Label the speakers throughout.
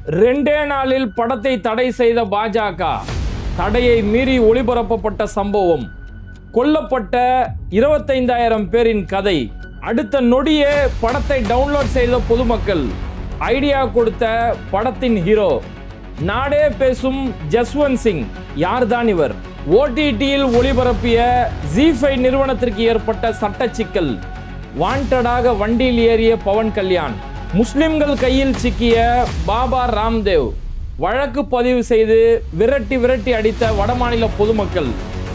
Speaker 1: 2 நாளில் படத்தை தடை செய்த பாஜக. தடையை மீறி ஒளிபரப்பப்பட்ட சம்பவம். கொல்லப்பட்ட 25,000 பேரின் கதை. அடுத்த நொடியே படத்தை டவுன்லோட் செய்த பொதுமக்கள். ஐடியா கொடுத்த படத்தின் ஹீரோ. நாடே பேசும் ஜஸ்வந்த் சிங். யார்தான் இவர்? ஓடிடியில் ஒளிபரப்பிய ZEE5 நிறுவனத்திற்கு ஏற்பட்ட சட்ட சிக்கல். வாண்டடாக வண்டியில் ஏறிய பவன் கல்யாண். முஸ்லிம்கள் கையில் சிக்கிய பாபா ராம்தேவ். வழக்கு பதிவு செய்து விரட்டி அடித்த வடமாநில பொதுமக்கள்.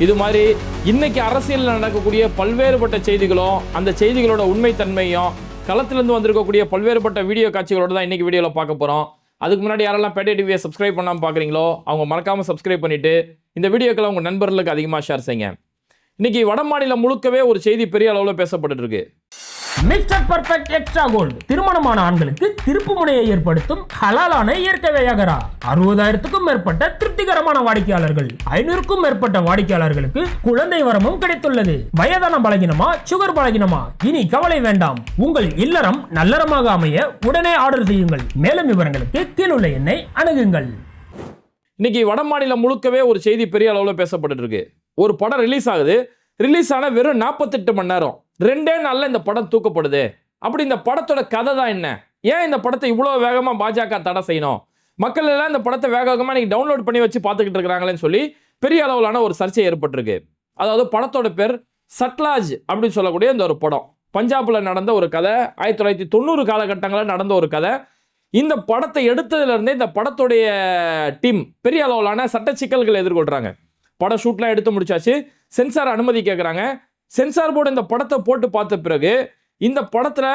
Speaker 1: இது மாதிரி இன்னைக்கு அரசியலில் நடக்கக்கூடிய பல்வேறுபட்ட செய்திகளும் அந்த செய்திகளோட உண்மைத்தன்மையும் களத்திலிருந்து வந்திருக்கக்கூடிய பல்வேறுபட்ட வீடியோ காட்சிகளோட தான் இன்னைக்கு வீடியோவில் பார்க்க போகிறோம். அதுக்கு முன்னாடி யாரெல்லாம் பேட்டை டிவியை சப்ஸ்கிரைப் பண்ணாமல் பார்க்குறீங்களோ அவங்க மறக்காமல் சப்ஸ்கிரைப் பண்ணிவிட்டு இந்த வீடியோக்களை உங்கள் நண்பர்களுக்கு அதிகமாக ஷேர் செய்யுங்க. இன்னைக்கு வடமாநிலம் முழுக்கவே ஒரு செய்தி பெரிய அளவில் பேசப்பட்டு இருக்கு.
Speaker 2: மிஸ்டர் பர்ஃபெக்ட் எக்ஸ்ட்ரா கோல்டு திருமணமான ஆண்களுக்கு திருப்பு முனையை ஏற்படுத்தும் ஹலாலான இயற்கை வியாகரா. 60,000க்கும் மேற்பட்ட திருப்திகரமான வாடிக்கையாளர்கள், 500க்கும் மேற்பட்ட வாடிக்கையாளர்களுக்கு குழந்தை வரமும் கிடைத்துள்ளது. வயதான பலகினமா, சுகர் பலகினமா, இனி கவலை வேண்டாம். உங்கள் இல்லறம் நல்லறமாக அமைய உடனே ஆர்டர் செய்யுங்கள். மேலும் விவரங்களுக்கு கீழுள்ள எண்ணை அணுகுங்கள்.
Speaker 1: இன்னைக்கு வடமாநிலம் முழுக்கவே ஒரு செய்தி பெரிய அளவில் பேசப்பட்டு இருக்கு. ஒரு படம் ரிலீஸ் ஆகுது. ரிலீஸ் ஆன வெறும் 48 மணி நேரம், 2 நாள்ல இந்த படம் தூக்கப்படுது. அப்படி இந்த படத்தோட கதை தான் என்ன? ஏன் இந்த படத்தை இவ்வளோ வேகமாக பாஜக தடை செய்யணும்? மக்கள் எல்லாம் இந்த படத்தை வேகமாக நீங்க டவுன்லோட் பண்ணி வச்சு பார்த்துக்கிட்டு இருக்கிறாங்களேன்னு சொல்லி பெரிய அளவிலான ஒரு சர்ச்சை ஏற்பட்டிருக்கு. அதாவது படத்தோட பேர் சட்லாஜ் அப்படின்னு சொல்லக்கூடிய இந்த ஒரு படம். பஞ்சாப்ல நடந்த ஒரு கதை, 1990 காலகட்டங்களில் நடந்த ஒரு கதை. இந்த படத்தை எடுத்ததுலேருந்தே இந்த படத்துடைய டீம் பெரிய அளவிலான சட்ட சிக்கல்களை எதிர்கொள்கிறாங்க. படம் ஷூட்லாம் எடுத்து முடிச்சாச்சு. சென்சார் அனுமதி கேட்குறாங்க. சென்சார் போர்டு இந்த படத்தை போட்டு பார்த்த பிறகு இந்த படத்தில்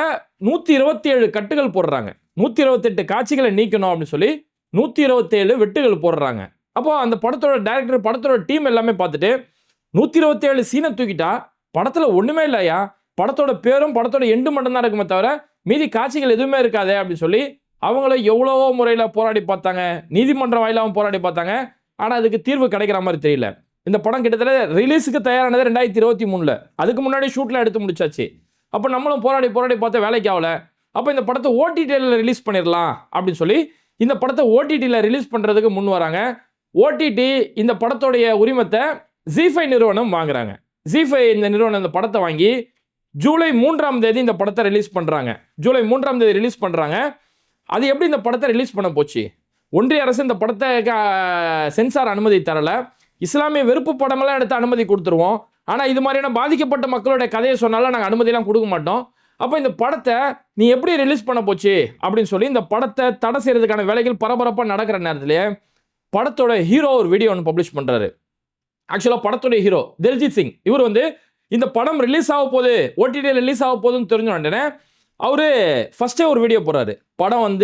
Speaker 1: 127 கட்டுகள் போடுறாங்க. 128 காட்சிகளை நீக்கணும் அப்படின்னு சொல்லி 127 வெட்டுகள் போடுறாங்க. அப்போ அந்த படத்தோட டைரக்டர், படத்தோட டீம் எல்லாமே பார்த்துட்டு 127 சீனை தூக்கிட்டா படத்தில் ஒன்றுமே இல்லையா, படத்தோட பேரும் படத்தோட எண்டு மட்டும்தான் இருக்குமே தவிர மீதி காட்சிகள் எதுவுமே இருக்காது அப்படின்னு சொல்லசொல்லி அவங்கள எவ்வளவோ முறையில் போராடி பார்த்தாங்க. நீதிமன்றம் வாயிலாகவும் போராடி பார்த்தாங்க. ஆனால் அதுக்கு தீர்வு கிடைக்கிற மாதிரி தெரியல. இந்த படம் கிட்டத்தட்ட ரிலீஸுக்கு தயாரானது 2023. அதுக்கு முன்னாடி ஷூட்லாம் எடுத்து முடிச்சாச்சு. அப்போ நம்மளும் போராடி பார்த்து வேலைக்கு ஆகல. அப்போ இந்த படத்தை ஓடிடியில் ரிலீஸ் பண்ணிடலாம் அப்படின்னு சொல்லி இந்த படத்தை ஓடிடியில் ரிலீஸ் பண்ணுறதுக்கு முன் வராங்க. ஓடிடி இந்த படத்தோடைய உரிமத்தை ZEE5 நிறுவனம் வாங்குறாங்க. ZEE5 இந்த நிறுவனம் இந்த படத்தை வாங்கி ஜூலை 3ஆம் தேதி இந்த படத்தை ரிலீஸ் பண்ணுறாங்க. ஜூலை 3ஆம் தேதி ரிலீஸ் பண்ணுறாங்க. அது எப்படி இந்த படத்தை ரிலீஸ் பண்ண போச்சு? ஒன்றிய அரசு இந்த படத்தை சென்சார் அனுமதி தரலை. இஸ்லாமிய வெறுப்பு படமெல்லாம் எடுத்து அனுமதி கொடுத்துருவோம். ஆனால் இது மாதிரியான பாதிக்கப்பட்ட மக்களுடைய கதையை சொன்னாலும் நாங்கள் அனுமதியெல்லாம் கொடுக்க மாட்டோம். அப்போ இந்த படத்தை நீ எப்படி ரிலீஸ் பண்ண போச்சு அப்படின்னு சொல்லி இந்த படத்தை தடை செய்யறதுக்கான வேலைகள் பரபரப்பாக நடக்கிற நேரத்திலே படத்தோட ஹீரோ ஒரு வீடியோ ஒன்று பப்ளிஷ் பண்ணுறாரு. ஆக்சுவலாக படத்தோடைய ஹீரோ தில்ஜித் சிங். இவர் இந்த படம் ரிலீஸ் ஆக போகுது, ஓடிடியில் ரிலீஸ் ஆக போகுதுன்னு தெரிஞ்ச உடனே அவர் ஃபஸ்ட்டே ஒரு வீடியோ போடுறாரு. படம்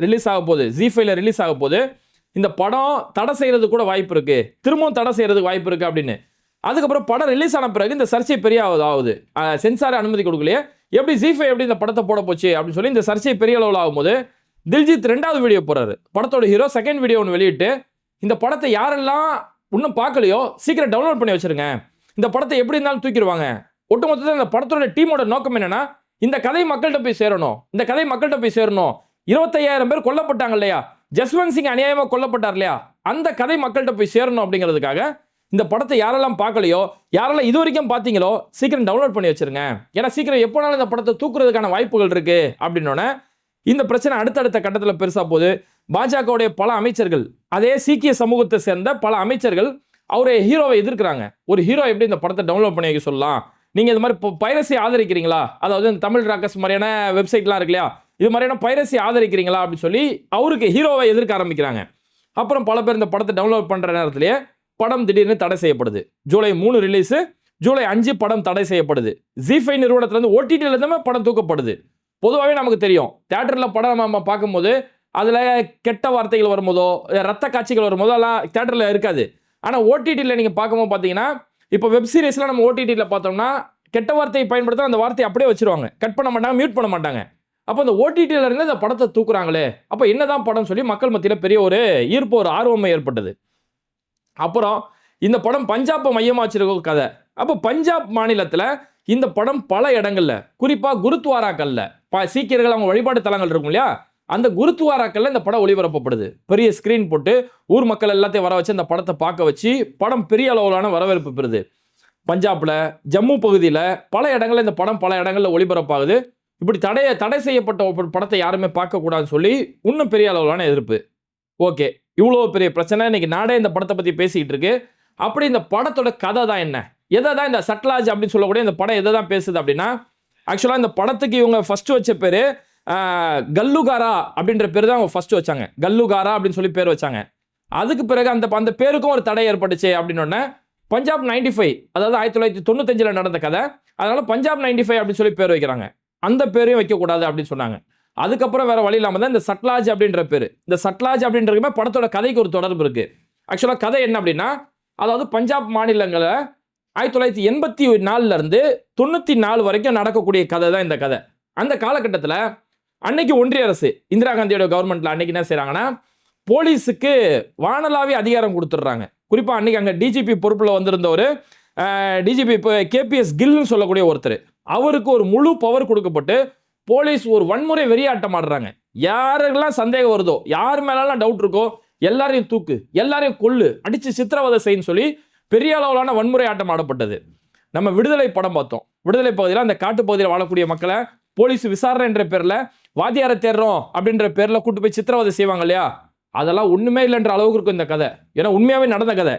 Speaker 1: ரிலீஸ் ஆக போகுது, ZEE5ல ரிலீஸ் ஆக போகுது, இந்த படம் தடை செய்யறதுக்கு கூட வாய்ப்பு இருக்கு, திரும்பவும் தடை செய்யறதுக்கு வாய்ப்பு இருக்கு அப்படின்னு. அதுக்கப்புறம் படம் ரிலீஸ் ஆன பிறகு இந்த சர்ச்சை பெரிய ஆகுது. சென்சார் அனுமதி கொடுக்கலையே, எப்படி ZEE5 எப்படி இந்த படத்தை போட போச்சு அப்படின்னு சொல்லி இந்த சர்ச்சை பெரிய அளவில் ஆகும்போது தில்ஜித் 2வது வீடியோ போடுறாரு. படத்தோட ஹீரோ செகண்ட் வீடியோ ஒன்று வெளியிட்டு இந்த படத்தை யாரெல்லாம் இன்னும் பார்க்கலையோ சீக்கிரம் டவுன்லோட் பண்ணி வச்சிருங்க, இந்த படத்தை எப்படி இருந்தாலும் தூக்கிடுவாங்க. ஒட்டுமொத்தத்தில் இந்த படத்தோட டீமோட நோக்கம் என்னன்னா, இந்த கதை மக்கள்கிட்ட போய் சேரணும், இந்த கதை மக்கள்கிட்ட போய் சேரணும். 25,000 பேர் கொல்லப்பட்டாங்க இல்லையா, ஜஸ்வந்த் சிங் அநியாயமாக கொல்லப்பட்டார் இல்லையா, அந்த கதை மக்கள்கிட்ட போய் சேரணும் அப்படிங்கிறதுக்காக இந்த படத்தை யாரெல்லாம் பார்க்கலையோ, யாரெல்லாம் இது வரைக்கும் பார்த்தீங்களோ சீக்கிரம் டவுன்லோட் பண்ணி வச்சிருங்க. ஏன்னா சீக்கிரம் எப்போனாலும் இந்த படத்தை தூக்குறதுக்கான வாய்ப்புகள் இருக்கு அப்படின்னோடனே இந்த பிரச்சனை அடுத்தடுத்த கட்டத்தில் பெருசாக போகுது. பாஜகவுடைய பல அமைச்சர்கள், அதே சீக்கிய சமூகத்தை சேர்ந்த பல அமைச்சர்கள் அவருடைய ஹீரோவை எதிர்க்கிறாங்க. ஒரு ஹீரோ எப்படி இந்த படத்தை டவுன்லோட் பண்ணி வைக்க சொல்லலாம், நீங்கள் இது மாதிரி பைரசி ஆதரிக்கிறீங்களா, அதாவது இந்த தமிழ் ராக்கர்ஸ் மாதிரியான வெப்சைட்லாம் இருக்கு இல்லையா, இது மாதிரியான பைரசி ஆதரிக்கிறீங்களா அப்படின்னு சொல்லி அவருக்கு ஹீரோவை எதிர்க்க ஆரம்பிக்கிறாங்க. அப்புறம் பல பேர் இந்த படத்தை டவுன்லோட் பண்ணுற நேரத்திலேயே படம் திடீர்னு தடை செய்யப்படுது. ஜூலை 3 ரிலீஸு, ஜூலை 5 படம் தடை செய்யப்படுது. ZEE5 நிறுவனத்துலேருந்து ஓடிடியிலேருந்து படம் தூக்கப்படுது. பொதுவாகவே நமக்கு தெரியும், தேட்டரில் படம் நம்ம பார்க்கும்போது அதில் கெட்ட வார்த்தைகள் வரும்போதோ ரத்த காட்சிகள் வரும்போதோ எல்லாம் தேட்டரில் இருக்காது. ஆனால் ஓடிடியில் நீங்கள் பார்க்கும்போது பார்த்தீங்கன்னா, இப்போ வெப் சீரிஸ்லாம் நம்ம ஓடிடியில் பார்த்தோம்னா கெட்ட வார்த்தையை பயன்படுத்த அந்த வார்த்தையை அப்படியே வச்சிருவாங்க, கட் பண்ண மாட்டாங்க, மியூட் பண்ண மாட்டாங்க. அப்போ அந்த ஓடிடியில் இருந்து இந்த படத்தை தூக்குறாங்களே, அப்போ என்னதான் படம் சொல்லி மக்கள் மத்தியில் பெரிய ஒரு ஈர்ப்பு, ஒரு ஆர்வம் ஏற்பட்டது. அப்புறம் இந்த படம் பஞ்சாபை மையமாக வச்சிருக்க கதை. அப்போ பஞ்சாப் மாநிலத்தில் இந்த படம் பல இடங்கள்ல, குறிப்பாக குருத்வாராக்கள்ல, சீக்கியர்கள் அவங்க வழிபாடு தலங்கள் இருக்கும் இல்லையா, அந்த குருத்வாராக்கள்ல இந்த படம் ஒளிபரப்பப்படுது. பெரிய ஸ்கிரீன் போட்டு ஊர் மக்கள் எல்லாத்தையும் வர வச்சு அந்த படத்தை பார்க்க வச்சு படம் பெரிய அளவிலான வரவேற்பு பெறுது. பஞ்சாப்ல, ஜம்மு பகுதியில் பல இடங்கள்ல இந்த படம் பல இடங்கள்ல ஒளிபரப்பாகுது. இப்படி தடை செய்யப்பட்ட ஒரு படத்தை யாருமே பார்க்கக்கூடாதுன்னு சொல்லி இன்னும் பெரிய அளவிலான எதிர்ப்பு. ஓகே, இவ்வளோ பெரிய பிரச்சனை, இன்னைக்கு நாடே இந்த படத்தை பற்றி பேசிக்கிட்டு இருக்கு. அப்படி இந்த படத்தோட கதை தான் என்ன, எதை தான் இந்த சட்லாஜ் அப்படின்னு சொல்லக்கூடிய இந்த படம் எதை தான் பேசுது அப்படின்னா, ஆக்சுவலாக இந்த படத்துக்கு இவங்க ஃபர்ஸ்ட் வச்ச பேர் கல்லுகாரா அப்படின்ற பேர் தான் அவங்க ஃபர்ஸ்ட் வச்சாங்க. கல்லுகாரா அப்படின்னு சொல்லி பேர் வச்சாங்க. அதுக்கு பிறகு அந்த பேருக்கும் ஒரு தடை ஏற்பட்டுச்சு அப்படின்னு பஞ்சாப் 95, அதாவது 1995 நடந்த கதை, அதனால பஞ்சாப் 95 அப்படின்னு சொல்லி பேர் வைக்கிறாங்க. அந்த பேரையும் வைக்கக்கூடாது அப்படின்னு சொன்னாங்க. அதுக்கப்புறம் வேற வழி இல்லாமல் தான் இந்த சட்லாஜ் அப்படின்ற பேர். இந்த சட்லாஜ் அப்படின்றதுமே படத்தோட கதைக்கு ஒரு தொடர்பு இருக்கு. ஆக்சுவலாக கதை என்ன அப்படின்னா, அதாவது பஞ்சாப் மாநிலங்களை 1984 இருந்து 94 வரைக்கும் நடக்கக்கூடிய கதை தான் இந்த கதை. அந்த காலகட்டத்தில் அன்னைக்கு ஒன்றிய அரசு இந்திரா காந்தியோட கவர்மெண்ட்ல அன்னைக்கு என்ன செய்றாங்கன்னா, போலீஸுக்கு வானளாவிய அதிகாரம் கொடுத்துட்றாங்க. குறிப்பா அன்னைக்கு அங்க டிஜிபி பொறுப்புல வந்திருந்த ஒரு டிஜிபி கேபிஎஸ் கில்னு சொல்லக்கூடிய ஒருத்தர், அவருக்கு ஒரு முழு பவர் கொடுக்கப்பட்டு போலீஸ் ஒரு வன்முறை வெறியாட்டம் ஆடுறாங்க. யாரெல்லாம் சந்தேகம் வருதோ, யார் மேலாம் டவுட் இருக்கோ எல்லாரையும் தூக்கு, எல்லாரையும் கொல்லு, அடிச்சு சித்திரவதை செய்யுன்னு சொல்லி பெரிய அளவிலான வன்முறை ஆட்டம் ஆடப்பட்டது. நம்ம விடுதலை படம் பார்த்தோம். விடுதலை பகுதியில் அந்த காட்டு பகுதியில் வாழக்கூடிய மக்களை போலீஸ் விசாரணை என்ற பேர்ல வாத்தியாரை தேடுறோம் அப்படின்ற பேர்ல கூட்டு போய் சித்திரவதை செய்வாங்க இல்லையா, அதெல்லாம் ஒண்ணுமே இல்லைன்ற அளவுக்கு இருக்கும் இந்த கதை. ஏன்னா உண்மையாவே நடந்த கதை.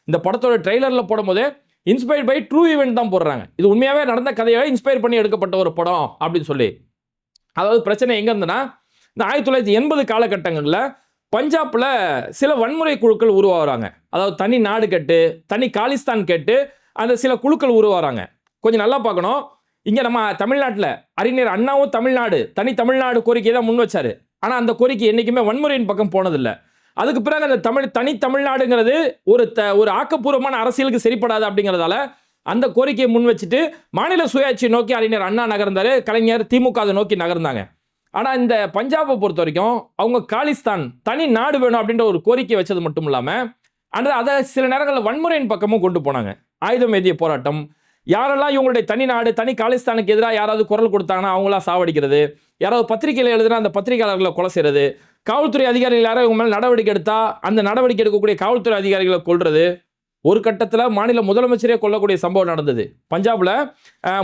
Speaker 1: இந்த படத்தோட ட்ரெய்லர்ல போடும் போதே இன்ஸ்பயர்ட் பை ட்ரூ ஈவெண்ட் தான் போடுறாங்க. இது உண்மையாவே நடந்த கதையை இன்ஸ்பயர் பண்ணி எடுக்கப்பட்ட ஒரு படம் அப்படின்னு சொல்லி. அதாவது பிரச்சனை எங்க இருந்ததுன்னா, இந்த 1980 காலகட்டங்களில் பஞ்சாப்ல சில வன்முறை குழுக்கள் உருவாகிறாங்க. அதாவது தனி நாடு கேட்டு, தனி காலிஸ்தான் கேட்டு அந்த சில குழுக்கள் உருவாகிறாங்க. கொஞ்சம் நல்லா பார்க்கணும். இங்க நம்ம தமிழ்நாட்டில் அறிஞர் அண்ணாவும் தனி தமிழ்நாடு கோரிக்கை தான் முன் வச்சாரு. ஆனா அந்த கோரிக்கை என்னைக்குமே வன்முறையின் பக்கம் போனதில்லை. அதுக்கு பிறகு அந்த தனி தமிழ்நாடுங்கிறது ஒரு ஆக்கப்பூர்வமான அரசியலுக்கு சரிப்படாது அப்படிங்கிறதால அந்த கோரிக்கையை முன் வச்சுட்டு மாநில சுயாட்சி நோக்கி அறிஞர் அண்ணா நகர்ந்தாரு, கலைஞர் திமுக அதை நோக்கி நகர்ந்தாங்க. ஆனா இந்த பஞ்சாபை பொறுத்த வரைக்கும் அவங்க காலிஸ்தான் தனி நாடு வேணும் அப்படின்ற ஒரு கோரிக்கை வச்சது மட்டும் இல்லாம அதை சில நேரங்களில் வன்முறையின் பக்கமும் கொண்டு போனாங்க. ஆயுதம் ஏந்திய போராட்டம், யாரெல்லாம் இவங்களுடைய தனி நாடு தனி காலிஸ்தானுக்கு எதிராக யாராவது குரல் கொடுத்தாங்கன்னா அவங்களாம் சாவடிக்கிறது, யாராவது பத்திரிகையில் எழுதுனா அந்த பத்திரிகையாளர்களை கொலை செய்யறது, காவல்துறை அதிகாரிகள் யாரும் இவங்க மேலே நடவடிக்கை எடுத்தா அந்த நடவடிக்கை எடுக்கக்கூடிய காவல்துறை அதிகாரிகளை கொல்றது, ஒரு கட்டத்தில் மாநில முதலமைச்சரே கொல்லக்கூடிய சம்பவம் நடந்தது. பஞ்சாப்ல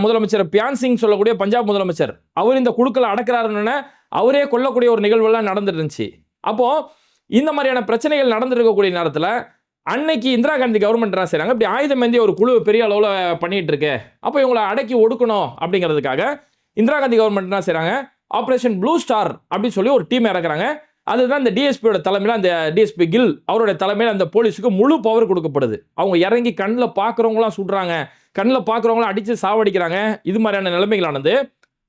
Speaker 1: முதலமைச்சர் பியான் சிங் சொல்லக்கூடிய பஞ்சாப் முதலமைச்சர், அவர் இந்த குழுக்களை அடக்கிறாருன்னு அவரே கொல்லக்கூடிய ஒரு நிகழ்வுலாம் நடந்துட்டு இருந்துச்சு. அப்போ இந்த மாதிரியான பிரச்சனைகள் நடந்துருக்கக்கூடிய நேரத்தில் அன்னைக்கு இந்திரா காந்தி கவர்மெண்ட் என்ன செய்றாங்க, இப்படி ஆயுதம் ஏந்திய ஒரு குழு பெரிய அளவில் பண்ணிட்டு இருக்கு, அப்போ இவங்களை அடக்கி ஒடுக்கணும் அப்படிங்கிறதுக்காக இந்திரா காந்தி கவர்மெண்ட் என்ன செய்றாங்க, ஆபரேஷன் ப்ளூ ஸ்டார் அப்படின்னு சொல்லி ஒரு டீம் இறக்குறாங்க. அதுதான் இந்த டிஎஸ்பியோட தலைமையில், அந்த டிஎஸ்பி கில் அவருடைய தலைமையில் அந்த போலீஸுக்கு முழு பவர் கொடுக்கப்படுது. அவங்க இறங்கி கண்ணில் பார்க்குறவங்களாம் சுடுறாங்க, கண்ணில் பார்க்குறவங்களாம் அடித்து சாவடிக்கிறாங்க. இது மாதிரியான நிலைமைகளானது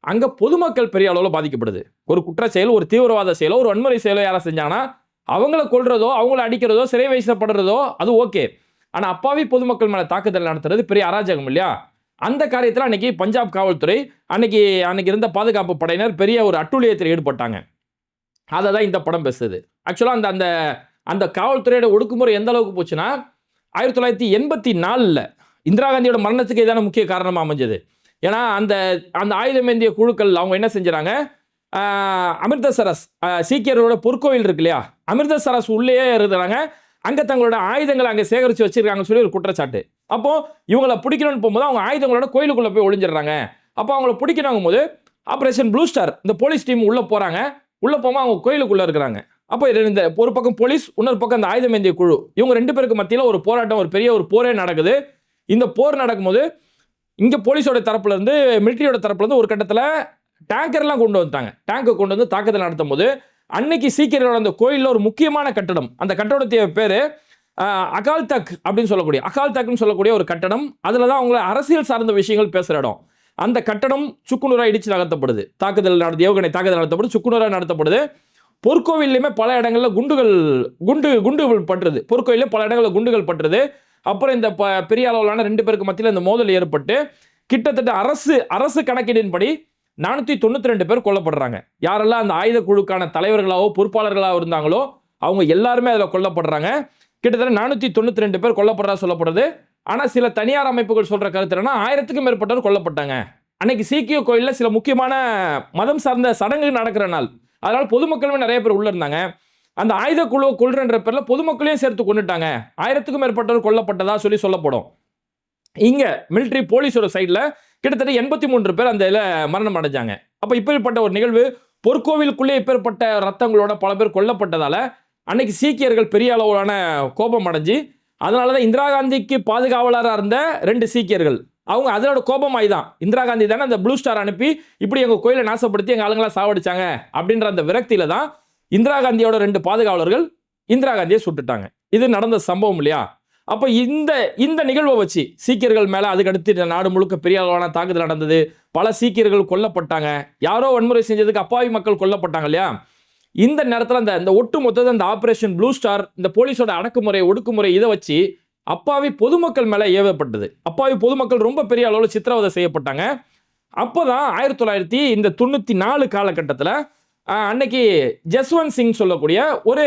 Speaker 1: அங்கே பொதுமக்கள் பெரிய அளவில் பாதிக்கப்படுது. ஒரு குற்ற செயல், ஒரு தீவிரவாத செயலோ, ஒரு வன்முறை செயலோ யாரை செஞ்சாங்கன்னா அவங்கள கொல்றதோ, அவங்கள அடிக்கிறதோ, சிறை வைக்கப்படுறதோ அது ஓகே. ஆனால் அப்பாவி பொதுமக்கள் மேலே தாக்குதல் நடத்துறது பெரிய அராஜகம் இல்லையா? அந்த காரியத்தில் அன்னைக்கு பஞ்சாப் காவல்துறை அன்னைக்கு இருந்த பாதுகாப்பு படையினர் பெரிய ஒரு அட்டூழியத்தில் ஈடுபட்டாங்க. அதை தான் இந்த படம் பேசுது. ஆக்சுவலாக அந்த காவல்துறையோட ஒடுக்குமுறை எந்த அளவுக்கு போச்சுன்னா, 1984 இந்திரா காந்தியோட மரணத்துக்கு இதான முக்கிய காரணமாக அமைஞ்சது. ஏன்னா அந்த ஆயுதம் ஏந்திய குழுக்கள் அவங்க என்ன செஞ்சுறாங்க, அமிர்தசரஸ் சீக்கியர்களோட பொற்கோயில் இருக்கு இல்லையா, அமிர்தசரஸ் உள்ளேயே இருக்கிறாங்க, அங்கே தங்களோட ஆயுதங்களை அங்கே சேகரித்து வச்சிருக்காங்கன்னு சொல்லி ஒரு குற்றச்சாட்டு. அப்போ இவங்களை பிடிக்கணும்னு போகும்போது அவங்க ஆயுதங்களோட கோயிலுக்குள்ளே போய் ஒளிஞ்சிடுறாங்க. அப்போ அவங்கள பிடிக்கணும் போது ஆபரேஷன் ப்ளூ ஸ்டார் இந்த போலீஸ் டீம் உள்ளே போகிறாங்க. உள்ளே போகும்போது அவங்க கோயிலுக்குள்ளே இருக்கிறாங்க. அப்போ இந்த ஒரு பக்கம் போலீஸ், இன்னொரு பக்கம் அந்த ஆயுதம் ஏந்திய குழு, இவங்க ரெண்டு பேருக்கு மத்தியில் ஒரு போராட்டம், ஒரு பெரிய ஒரு போரே நடக்குது. இந்த போர் நடக்கும்போது இங்கே போலீஸோட தரப்புலேருந்து மிலிட்டரியோட தரப்புலேருந்து ஒரு கட்டத்தில் டேங்கர்லாம் கொண்டு வந்துட்டாங்க. டேங்கை கொண்டு வந்து தாக்குதல் நடத்தும் போது அன்னைக்கு சீக்கியர்களோட அந்த கோயிலில் ஒரு முக்கியமான கட்டடம், அந்த கட்டடத்திய பேர் அகால் தக் அப்படின்னு சொல்லக்கூடிய ஒரு கட்டடம். அதில் தான் அவங்கள அரசியல் சார்ந்த விஷயங்கள் பேசுகிற இடம். அந்த கட்டடம் சுக்குநூறாக இடித்து நகர்த்தப்படுது. ஏவுகணை தாக்குதல் நடத்தப்படுது, சுக்குநூறாக நடத்தப்படுது. பொற்கோவிலையுமே பல இடங்களில் குண்டுகள் பட்டுறது, பொற்கோவிலே பல இடங்களில் குண்டுகள் பட்டுறது. அப்புறம் இந்த பெரிய அளவிலான ரெண்டு பேருக்கு மத்தியில் இந்த மோதல் ஏற்பட்டு கிட்டத்தட்ட அரசு கணக்கீடின்படி 492 பேர் கொல்லப்படுறாங்க. யாரெல்லாம் அந்த ஆயுத குழுக்கான தலைவர்களாவோ பொறுப்பாளர்களாக இருந்தாங்களோ அவங்க எல்லாருமே அதில் கொல்லப்படுறாங்க. கிட்டத்தட்ட 492 பேர் கொல்லப்படுறதா சொல்லப்படுறது. ஆனால் சில தனியார் அமைப்புகள் சொல்ற கருத்து என்னன்னா 1000க்கும் மேற்பட்டவர் கொல்லப்பட்டாங்க. அன்னைக்கு சீக்கிய கோயிலில் சில முக்கியமான மதம் சார்ந்த சடங்கு நடக்கிற நாள். அதனால பொதுமக்களுமே நிறைய பேர் உள்ள இருந்தாங்க. அந்த ஆயுத குழுவை கொல்றன்ற பேர்ல பொதுமக்களையும் சேர்த்து கொண்டுட்டாங்க. 1000க்கும் மேற்பட்டவர் கொல்லப்பட்டதா சொல்லப்படும். இங்க மிலிட்டரி போலீஸோட சைடுல கிட்டத்தட்ட 83 பேர் அந்த இதுல மரணம் அடைஞ்சாங்க. அப்ப இப்படிப்பட்ட ஒரு நிகழ்வு, பொற்கோவிலுக்குள்ளே இப்பேற்பட்ட ரத்தங்களோட பல பேர் கொல்லப்பட்டதால அன்னைக்கு சீக்கியர்கள் பெரிய அளவிலான கோபம் அடைஞ்சு, அதனாலதான் இந்திரா காந்திக்கு பாதுகாவலராக இருந்த 2 சீக்கியர்கள் அவங்க அதோட கோபமாய் தான் இந்திரா காந்தி தானே அந்த ப்ளூ ஸ்டார் அனுப்பி இப்படி எங்க கோயிலை நாசப்படுத்தி எங்க ஆளுங்களா சாவடிச்சாங்க அப்படின்ற அந்த விரக்தியில தான் இந்திரா காந்தியோட 2 பாதுகாவலர்கள் இந்திரா காந்தியை சுட்டுட்டாங்க. இது நடந்த சம்பவம் இல்லையா? அப்ப இந்த நிகழ்வை வச்சு சீக்கியர்கள் மேல அதுக்கடுத்து நாடு முழுக்க பெரிய அளவான தாக்குதல் நடந்தது. பல சீக்கியர்கள் கொல்லப்பட்டாங்க. யாரோ வன்முறை செஞ்சதுக்கு அப்பாவி மக்கள் கொல்லப்பட்டாங்க இல்லையா? இந்த நேரத்தில் அந்த ஒட்டு மொத்தத்தை அந்த ஆபரேஷன் ப்ளூ ஸ்டார், இந்த போலீஸோட அடக்குமுறை ஒடுக்குமுறை இதை வச்சு அப்பாவி பொதுமக்கள் மேல ஏவப்பட்டது. அப்பாவி பொதுமக்கள் ரொம்ப பெரிய அளவில் சித்திரவதை செய்யப்பட்டாங்க. அப்போதான் 1994 காலகட்டத்தில் அன்னைக்கு ஜஸ்வந்த் சிங் சொல்லக்கூடிய ஒரு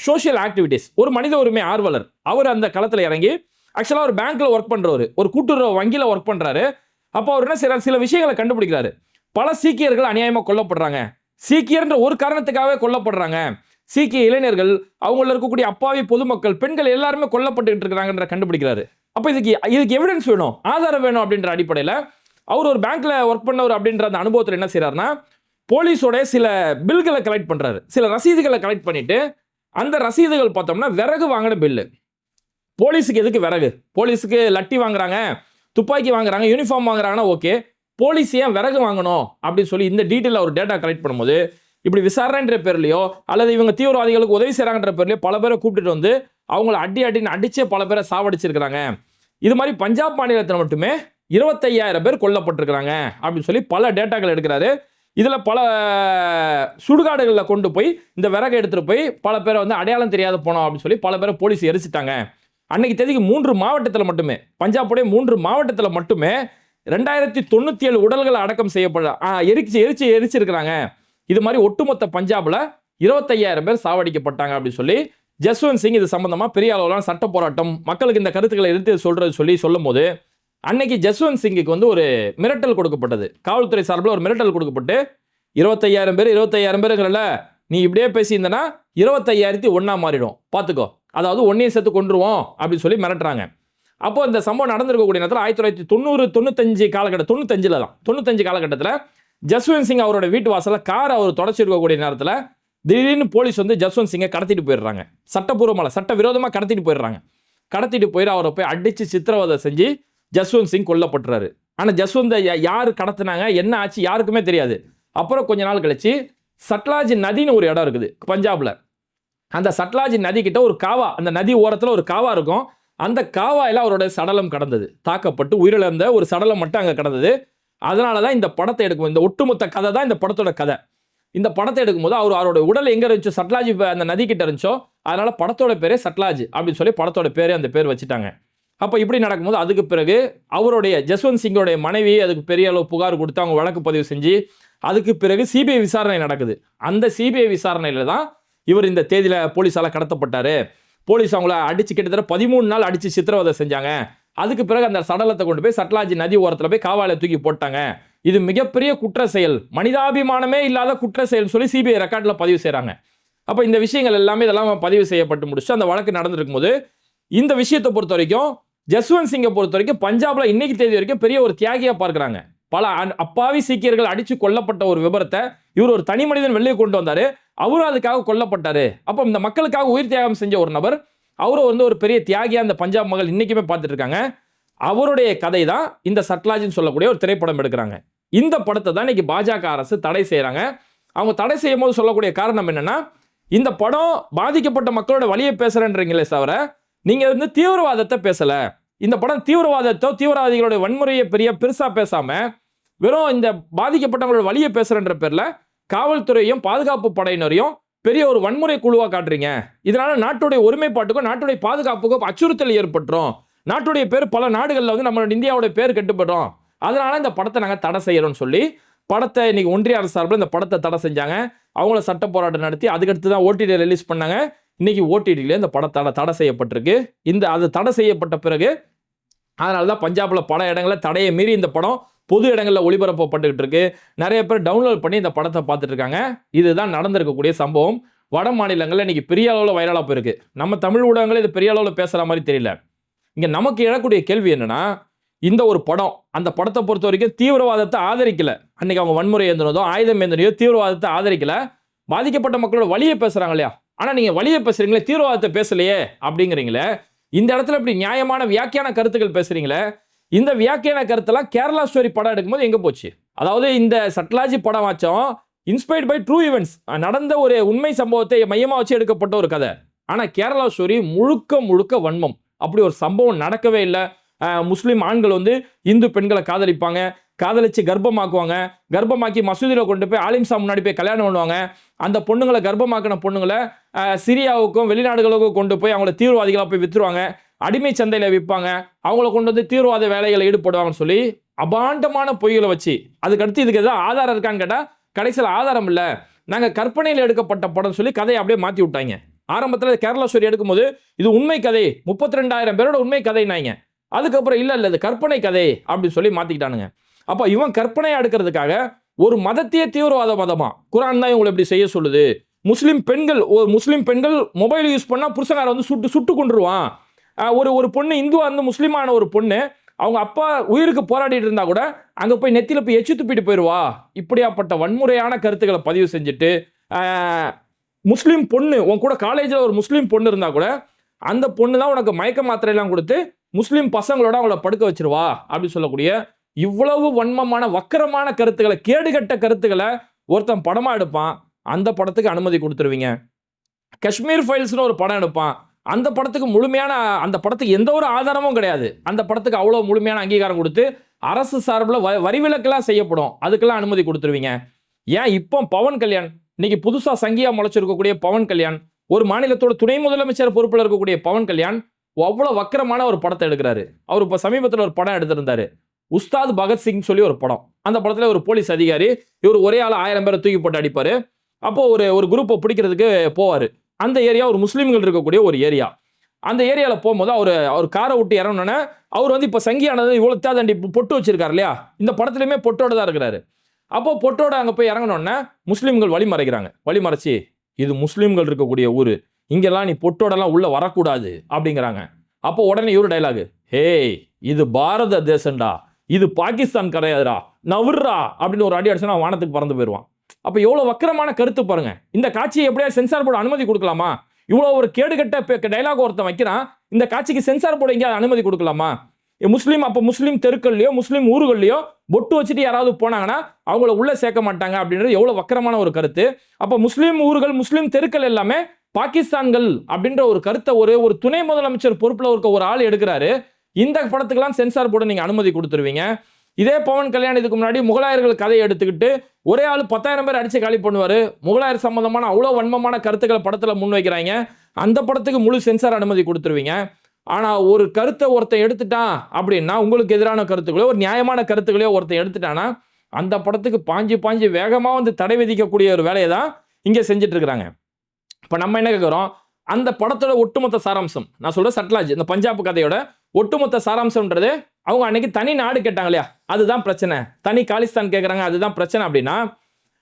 Speaker 1: சோஷியல் ஆக்டிவிட்டிஸ், ஒரு மனித உரிமை ஆர்வலர், அவர் அந்த களத்தில் இறங்கி ஆக்சுவலாக ஒரு பேங்க்ல ஒர்க் பண்றவர், ஒரு கூட்டுறவு வங்கியில் ஒர்க் பண்றாரு. அப்போ அவர் என்ன செய்யறாரு, சில விஷயங்களை கண்டுபிடிக்கிறாரு. பல சீக்கியர்கள் அநியாயமாக கொல்லப்படுறாங்க, சீக்கியர்ன்ற ஒரு காரணத்துக்காகவே கொல்லப்படுறாங்க, சீக்கிய இளைஞர்கள், அவங்கள இருக்கக்கூடிய அப்பாவி பொதுமக்கள், பெண்கள் எல்லாருமே கொல்லப்பட்டு இருக்காங்கன்ற கண்டுபிடிக்கிறாரு. அப்போ இதுக்கு எவிடன்ஸ் வேணும், ஆதாரம் வேணும் அப்படின்ற அடிப்படையில் அவர் ஒரு பேங்க்ல ஒர்க் பண்ணவர் அப்படின்ற அந்த அனுபவத்தில் என்ன செய்யறாருன்னா, போலீஸோட சில பில்களை கலெக்ட் பண்றாரு, சில ரசீதுகளை கலெக்ட் பண்ணிட்டு, அந்த ரசீதுகள் பார்த்தோம்னா விறகு வாங்கின பில்லு. போலீஸுக்கு எதுக்கு விறகு? போலீஸுக்கு லட்டி வாங்குறாங்க, துப்பாக்கி வாங்குறாங்க, யூனிஃபார்ம் வாங்குறாங்கன்னா ஓகே, போலீஸ் ஏன் விறகு வாங்கணும் அப்படின்னு சொல்லி இந்த டீட்டெயில் ஒரு டேட்டா கலெக்ட் பண்ணும்போது, இப்படி விசாரணைன்ற பேர்லையோ அல்லது இவங்க தீவிரவாதிகளுக்கு உதவி செய்யறாங்கன்ற பேர்லையோ பல பேரை கூப்பிட்டுட்டு வந்து அவங்கள அடின்னு அடிச்சே பல பேரை சாவடிச்சிருக்கிறாங்க. இது மாதிரி பஞ்சாப் மாநிலத்தில் மட்டுமே 25,000 பேர் கொல்லப்பட்டிருக்கிறாங்க அப்படின்னு சொல்லி பல டேட்டாக்கள் எடுக்கிறாரு. இதுல பல சுடுகாடுகளில் கொண்டு போய் இந்த விறகை எடுத்துட்டு போய் பல பேரை வந்து அடையாளம் தெரியாத போனோம் அப்படின்னு சொல்லி பல பேரை போலீஸ் எரிச்சிட்டாங்க. அன்னைக்கு தேதிக்கு 3 மாவட்டத்தில் மட்டுமே, பஞ்சாபுடைய 3 மாவட்டத்தில் மட்டுமே 2097 உடல்கள் அடக்கம் செய்யப்பட எரிச்சிருக்கிறாங்க. இது மாதிரி ஒட்டுமொத்த பஞ்சாப்ல 25,000 பேர் சாவடிக்கப்பட்டாங்க அப்படின்னு சொல்லி ஜஸ்வந்த் சிங் இது சம்பந்தமா பெரிய அளவிலான சட்ட போராட்டம், மக்களுக்கு இந்த கருத்துக்களை எடுத்து சொல்லும் போது அன்னைக்கு ஜஸ்வந்த் சிங்குக்கு வந்து ஒரு மிரட்டல் கொடுக்கப்பட்டது. காவல்துறை சார்பில் ஒரு மிரட்டல் கொடுக்கப்பட்டு 25,000 பேருங்கிறல நீ இப்படியே பேசியிருந்தனா 25,001 மாறிடும் பார்த்துக்கோ, அதாவது ஒன்னையும் சேர்த்து கொண்டுருவோம் அப்படின்னு சொல்லி மிரட்டுறாங்க. அப்போ இந்த சம்பவம் நடந்திருக்கக்கூடிய நேரத்தில் 1995 காலகட்டம் 95 காலகட்டத்தில் ஜஸ்வந்த் சிங் அவரோட வீட்டு வாசல கார் அவர் தொடச்சிருக்கக்கூடிய நேரத்தில் திடீர்னு போலீஸ் வந்து ஜஸ்வந்த் சிங்கை கடத்திட்டு போயிடுறாங்க. சட்டப்பூர்வமாக சட்டவிரோதமாக கடத்திட்டு போயிடுறாங்க. அவரை போய் அடிச்சு சித்திரவதை செஞ்சு ஜஸ்வந்த் சிங் கொல்லப்பட்டுறாரு. ஆனால் ஜஸ்வந்தை யார் கடத்தினாங்க, என்ன ஆச்சு யாருக்குமே தெரியாது. அப்புறம் கொஞ்ச நாள் கழிச்சு சட்லாஜ் நதின்னு ஒரு இடம் இருக்குது பஞ்சாப்ல. அந்த சட்லாஜ் நதி கிட்ட ஒரு காவா, அந்த நதி ஓரத்தில் ஒரு காவா இருக்கும். அந்த காவாயில் அவரோட சடலம் கடந்தது, தாக்கப்பட்டு உயிரிழந்த ஒரு சடலம் மட்டும் அங்கே கடந்தது. அதனால தான் இந்த படத்தை எடுக்கும், இந்த ஒட்டுமொத்த கதை தான் இந்த படத்தோட கதை. இந்த படத்தை எடுக்கும்போது அவரோட உடல் எங்கே இருந்துச்சோ, சட்லாஜ் அந்த நதி கிட்ட இருந்துச்சோ, அதனால படத்தோட பேரே சட்லாஜ் அப்படின்னு சொல்லி படத்தோட பேரே அந்த பேர் வச்சுட்டாங்க. அப்போ இப்படி நடக்கும்போது அதுக்கு பிறகு அவருடைய ஜஸ்வந்த் சிங்கோடைய மனைவி அதுக்கு பெரிய அளவு புகார் கொடுத்து அவங்க வழக்கு பதிவு செஞ்சு அதுக்கு பிறகு சிபிஐ விசாரணை நடக்குது. அந்த சிபிஐ விசாரணையில் தான் இவர் இந்த தேதியில் போலீஸால் கடத்தப்பட்டார். போலீஸ் அவங்கள அடிச்சு கிட்டத்தட்ட 13 நாள் அடிச்சு சித்திரவதை செஞ்சாங்க. அதுக்கு பிறகு அந்த சடலத்தை கொண்டு போய் சட்லாஜ் நதி ஓரத்தில் போய் காவாலை தூக்கி போட்டாங்க. இது மிகப்பெரிய குற்ற செயல், மனிதாபிமானமே இல்லாத குற்ற செயல் சொல்லி சிபிஐ ரெக்கார்டில் பதிவு செய்கிறாங்க. அப்போ இந்த விஷயங்கள் எல்லாமே இதெல்லாம் பதிவு செய்யப்பட்டு முடிச்சு அந்த வழக்கு நடந்திருக்கும் போது இந்த விஷயத்தை பொறுத்த வரைக்கும் ஜஸ்வந்த் சிங்கை பொறுத்த வரைக்கும் பஞ்சாப்ல இன்னைக்கு தேதி வரைக்கும் பெரிய ஒரு தியாகியா பார்க்கிறாங்க. பல அப்பாவி சீக்கியர்கள் அடிச்சு கொல்லப்பட்ட ஒரு விபரத்தை இவர் ஒரு தனி மனிதன் வெளியே கொண்டு வந்தாரு. அவரும் அதுக்காக கொல்லப்பட்டாரு. அப்போ இந்த மக்களுக்காக உயிர் தியாகம் செஞ்ச ஒரு நபர், அவரும் வந்து ஒரு பெரிய தியாகியா அந்த பஞ்சாப் மக்கள் இன்னைக்குமே பார்த்துட்டு இருக்காங்க. அவருடைய கதை தான் இந்த சட்லாஜ்னு சொல்லக்கூடிய ஒரு திரைப்படம் எடுக்கிறாங்க. இந்த படத்தை தான் இன்னைக்கு பாஜக அரசு தடை செய்யறாங்க. அவங்க தடை செய்யும் போது சொல்லக்கூடிய காரணம் என்னன்னா, இந்த படம் பாதிக்கப்பட்ட மக்களோட வழியை பேசுறேன்றீங்களே தவிர நீங்க வந்து தீவிரவாதத்தை பேசல. இந்த படம் தீவிரவாதிகளோட வன்முறையை பெருசா பேசாம வெறும் இந்த பாதிக்கப்பட்டவங்களோட வழியை பேசுறன்ற பேர்ல காவல்துறையும் பாதுகாப்பு படையினரையும் பெரிய ஒரு வன்முறை குழுவா காட்டுறீங்க. இதனால நாட்டுடைய ஒருமைப்பாட்டுக்கும் நாட்டுடைய பாதுகாப்புக்கும் அச்சுறுத்தல் ஏற்பட்டுரும். நாட்டுடைய பேர் பல நாடுகளில் வந்து நம்ம இந்தியாவோட பேர் கெட்டுப்படும். அதனால இந்த படத்தை நாங்கள் தடை செய்யறோம்னு சொல்லி படத்தை இன்னைக்கு ஒன்றிய அரசு சார்பில் இந்த படத்தை தடை செஞ்சாங்க. அவங்கள சட்ட போராட்டம் நடத்தி அதுக்கடுத்து தான் ஓடிடி ரிலீஸ் பண்ணாங்க. இன்னைக்கு ஓடிடியில இந்த படத்தால் தடை செய்யப்பட்டிருக்கு. அது தடை செய்யப்பட்ட பிறகு அதனால தான் பஞ்சாப்ல பல இடங்களில் தடையை மீறி இந்த படம் பொது இடங்களில் ஒளிபரப்பப்பட்டுக்கிட்டு இருக்கு. நிறைய பேர் டவுன்லோட் பண்ணி இந்த படத்தை பார்த்துட்டு இருக்காங்க. இதுதான் நடந்திருக்கக்கூடிய சம்பவம். வட மாநிலங்களில் இன்னைக்கு பெரிய அளவில் வைரலாக போயிருக்கு. நம்ம தமிழ் ஊடகங்கள் இது பெரிய அளவில் பேசுகிற மாதிரி தெரியல. இங்கே நமக்கு எழக்கூடிய கேள்வி என்னன்னா, இந்த ஒரு படம், அந்த படத்தை பொறுத்த வரைக்கும் தீவிரவாதத்தை ஆதரிக்கல. அன்னைக்கு அவங்க வன்முறை ஏந்தினதோ ஆயுதம் ஏந்தினதோ தீவிரவாதத்தை ஆதரிக்கல. பாதிக்கப்பட்ட மக்களோட வழியை பேசுறாங்க இல்லையா? ஆனால் நீங்கள் வழியை பேசுறீங்களே, தீவிரவாதத்தை பேசலையே அப்படிங்கிறீங்களே. இந்த இடத்துல இப்படி நியாயமான வியாக்கியான கருத்துக்கள் பேசுறீங்களே, இந்த வியாக்கியான கருத்தெல்லாம் கேரளா ஸ்டோரி படம் எடுக்கும்போது எங்கே போச்சு? அதாவது இந்த சட்லாஜி படம் வாச்சோம் இன்ஸ்பைர்ட் பை ட்ரூ ஈவெண்ட்ஸ், நடந்த ஒரு உண்மை சம்பவத்தை மையமாக வச்சு எடுக்கப்பட்ட ஒரு கதை. ஆனால் கேரளா ஸ்டோரி முழுக்க முழுக்க வன்மம். அப்படி ஒரு சம்பவம் நடக்கவே இல்லை. முஸ்லீம் ஆண்கள் வந்து இந்து பெண்களை காதலிப்பாங்க, காதலிச்சு கர்ப்பமாக்குவாங்க, கர்ப்பமாக்கி மசூதியில் கொண்டு போய் ஆலிம்சா முன்னாடி போய் கல்யாணம் பண்ணுவாங்க. அந்த பொண்ணுங்களை கர்ப்பமாக்கின பொண்ணுங்களை சிரியாவுக்கும் வெளிநாடுகளுக்கும் கொண்டு போய் அவங்கள தீவிரவாதிகளாக போய் விற்றுருவாங்க, அடிமை சந்தையில் விற்பாங்க, அவங்கள கொண்டு வந்து தீவிரவாத வேலைகளை ஈடுபடுவாங்கன்னு சொல்லி அபாண்டமான பொய்களை வச்சு, அதுக்கடுத்து இதுக்கு எதாவது ஆதாரம் இருக்கான்னு கேட்டால் கடைசியில் ஆதாரம் இல்லை, நாங்கள் கற்பனையில் எடுக்கப்பட்ட படம் சொல்லி கதையை அப்படியே மாற்றி விட்டாங்க. ஆரம்பத்தில் கேரளா ஸ்டோரி எடுக்கும்போது இது உண்மை கதை, 32,000 பேரோட உண்மை கதைனாங்க. அதுக்கப்புறம் இல்லை இது கற்பனை கதை அப்படின்னு சொல்லி மாற்றிக்கிட்டானுங்க. அப்போ இவன் கற்பனையாக எடுக்கிறதுக்காக ஒரு மதத்தையே தீவிரவாத மதமா குரான் தான் இவங்களை இப்படி செய்ய சொல்லுது. முஸ்லீம் பெண்கள் மொபைல் யூஸ் பண்ணால் புருஷனாரை வந்து சுட்டு கொண்டுருவான். ஒரு பொண்ணு இந்துவா இருந்து முஸ்லீமான ஒரு பொண்ணு அவங்க அப்பா உயிருக்கு போராடிட்டு இருந்தா கூட அங்கே போய் நெத்தியில் போய் எச்சு துப்பிட்டு போயிடுவா. இப்படியாப்பட்ட வன்முறையான கருத்துக்களை பதிவு செஞ்சுட்டு, முஸ்லீம் பொண்ணு உன் கூட காலேஜில் ஒரு முஸ்லீம் பொண்ணு இருந்தா கூட அந்த பொண்ணு தான் உனக்கு மயக்க மாத்திரையெல்லாம் கொடுத்து முஸ்லீம் பசங்களோட அவளை படுக்க வச்சிருவா அப்படின்னு சொல்லக்கூடிய இவ்வளவு வன்மமான வக்கரமான கருத்துக்களை, கேடுகட்ட கருத்துக்களை ஒருத்தன் படமாக எடுப்பான். அந்த படத்துக்கு அனுமதி கொடுத்துருவீங்க. காஷ்மீர் ஃபைல்ஸ்னு ஒரு படம் எடுப்பான். அந்த படத்துக்கு முழுமையான, அந்த படத்துக்கு எந்த ஒரு ஆதாரமும் கிடையாது. அந்த படத்துக்கு அவ்வளோ முழுமையான அங்கீகாரம் கொடுத்து அரசு சார்பில் வரி விலக்கெல்லாம் செய்யப்படும், அதுக்கெல்லாம் அனுமதி கொடுத்துருவீங்க. ஏன் இப்போ பவன் கல்யாண், இன்னைக்கு புதுசாக சங்கியா முளைச்சிருக்கக்கூடிய பவன் கல்யாண், ஒரு மாநிலத்தோட துணை முதலமைச்சர் பொறுப்பில் இருக்கக்கூடிய பவன் கல்யாண் அவ்வளோ வக்கரமான ஒரு படத்தை எடுக்கிறாரு. அவர் இப்போ சமீபத்தில் ஒரு படம் எடுத்திருந்தாரு, உஸ்தாத் பகத்சிங் சொல்லி ஒரு படம். அந்த படத்தில் ஒரு போலீஸ் அதிகாரி, இவர் ஒரே ஆள் 1000 பேரை தூக்கி போட்டு அடிப்பார். அப்போது ஒரு குரூப்பை பிடிக்கிறதுக்கு போவார். அந்த ஏரியா ஒரு முஸ்லீம்கள் இருக்கக்கூடிய ஒரு ஏரியா. அந்த ஏரியாவில் போகும்போது அவர் காரை விட்டு இறங்கினோன்னே அவர் வந்து இப்போ சங்கியானது இவ்வளோ தேதாண்டி பொட்டு வச்சிருக்காரு இல்லையா, இந்த படத்துலையுமே பொட்டோடு தான் இருக்கிறாரு. அப்போது பொட்டோட அங்கே போய் இறங்கினோன்னே முஸ்லீம்கள் வழிமறைக்கிறாங்க. வழிமறைச்சி இது முஸ்லீம்கள் இருக்கக்கூடிய ஊர், இங்கெல்லாம் நீ பொட்டோடெல்லாம் உள்ளே வரக்கூடாது அப்படிங்கிறாங்க. அப்போ உடனே இவரு டைலாகு, ஹேய் இது பாரத தேசம்டா, இது பாகிஸ்தான் கிடையாதுடா, நவுர்ரா அப்படின்னு ஒரு அடி அடிச்சுனா வானத்துக்கு பறந்து போயிடுவான். அப்போ எவ்வளோ வக்கரமான கருத்து பாருங்க. இந்த காட்சியை எப்படியா சென்சார் போர்டு அனுமதி கொடுக்கலாமா? இவ்வளோ ஒரு கேடுகட்ட டைலாக் ஒருத்தன் வைக்கிறான், இந்த காட்சிக்கு சென்சார் போர்டு எங்கேயாவது அனுமதி கொடுக்கலாமா? முஸ்லீம் தெருக்கள்லையோ முஸ்லீம் ஊர்கள்லையோ பொட்டு வச்சுட்டு யாராவது போனாங்கன்னா அவங்கள உள்ள சேர்க்க மாட்டாங்க அப்படின்றது எவ்வளோ வக்கரமான ஒரு கருத்து. அப்போ முஸ்லீம் ஊர்கள் முஸ்லீம் தெருக்கள் எல்லாமே பாகிஸ்தான்கள் அப்படின்ற ஒரு கருத்தை ஒரு துணை முதலமைச்சர் பொறுப்பில் இருக்க ஒரு ஆள் எடுக்கிறாரு. இந்த படத்துக்கெல்லாம் சென்சார் போர்டு நீங்கள் அனுமதி கொடுத்துருவீங்க. இதே பவன் கல்யாண் இதுக்கு முன்னாடி முகலாயர்கள் கதையை எடுத்துக்கிட்டு ஒரே ஆள் 10,000 பேர் அடிச்சு காலி பண்ணுவார். முகலாயர் சம்பந்தமான அவ்வளோ வன்மமான கருத்துக்களை படத்தில் முன்வைக்கிறாங்க. அந்த படத்துக்கு முழு சென்சார் அனுமதி கொடுத்துருவீங்க. ஆனால் ஒரு கருத்தை ஒருத்தன் எடுத்துட்டான் அப்படின்னா, உங்களுக்கு எதிரான கருத்துக்களையோ ஒரு நியாயமான கருத்துக்களையோ ஒருத்தன் எடுத்துட்டானா அந்த படத்துக்கு பாஞ்சு வேகமாக வந்து தடை விதிக்கக்கூடிய ஒரு வேலையை தான் இங்கே செஞ்சுட்டு இருக்கிறாங்க. இப்போ நம்ம என்ன கேட்குறோம், அந்த படத்தோட ஒட்டுமொத்த சாராம்சம், நான் சொல்கிறேன் சட்லாஜ் இந்த பஞ்சாப் கதையோட ஒட்டுமொத்த சாராம்சம்ன்றது, அவங்க அன்னைக்கு தனி நாடு கேட்டாங்க இல்லையா, அதுதான் பிரச்சனை. தனி காலிஸ்தான் கேட்குறாங்க, அதுதான் பிரச்சனை அப்படின்னா,